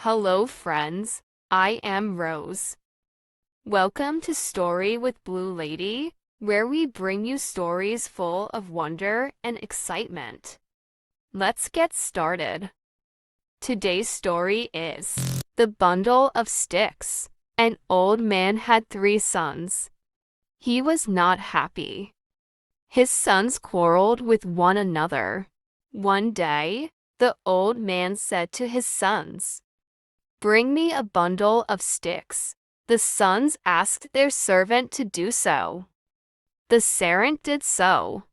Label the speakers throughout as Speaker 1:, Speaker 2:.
Speaker 1: Hello, friends. I am Rose. Welcome to Story with Blue Lady, where we bring you stories full of wonder and excitement. Let's get started. Today's story is The Bundle of Sticks. An old man had 3 sons. He was not happy. His sons quarreled with one another. One day, the old man said to his sons, "Bring me a bundle of sticks." The sons asked their servant to do so. The servant did so.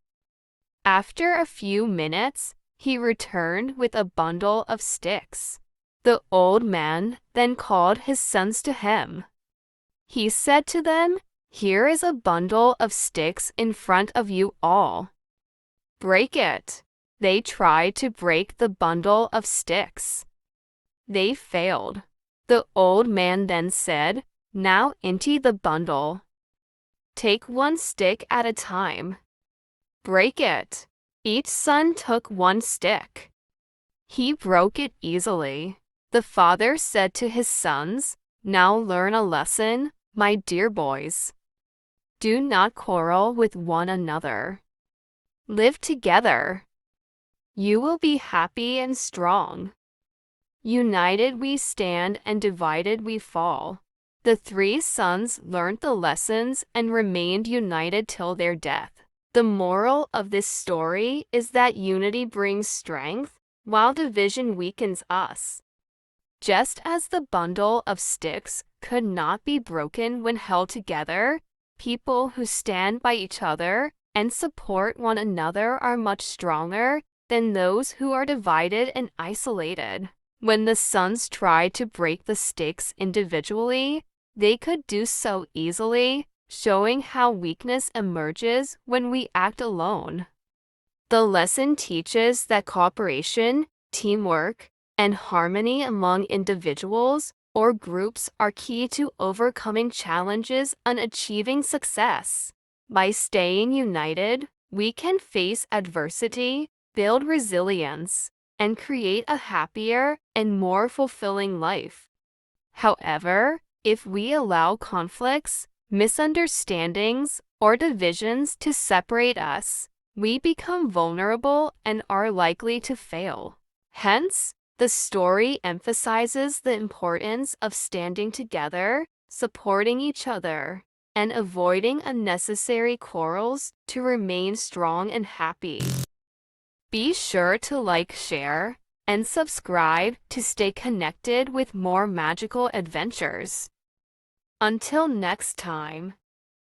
Speaker 1: After a few minutes, he returned with a bundle of sticks. The old man then called his sons to him. He said to them, "Here is a bundle of sticks in front of you all. Break it." They tried to break the bundle of sticks. They failed. The old man then said, "Now empty the bundle. Take 1 stick at a time. Break it." Each son took 1 stick. He broke it easily. The father said to his sons, "Now learn a lesson, my dear boys. Do not quarrel with one another. Live together. You will be happy and strong. United we stand and divided we fall." The 3 sons learned the lessons and remained united till their death. The moral of this story is that unity brings strength, while division weakens us. Just as the bundle of sticks could not be broken when held together, people who stand by each other and support one another are much stronger than those who are divided and isolated. When the sons tried to break the sticks individually, they could do so easily, showing how weakness emerges when we act alone. The lesson teaches that cooperation, teamwork, and harmony among individuals or groups are key to overcoming challenges and achieving success. By staying united, we can face adversity, build resilience, and create a happier and more fulfilling life. However, if we allow conflicts, misunderstandings, or divisions to separate us, we become vulnerable and are likely to fail. Hence, the story emphasizes the importance of standing together, supporting each other, and avoiding unnecessary quarrels to remain strong and happy. Be sure to like, share, and subscribe to stay connected with more magical adventures. Until next time.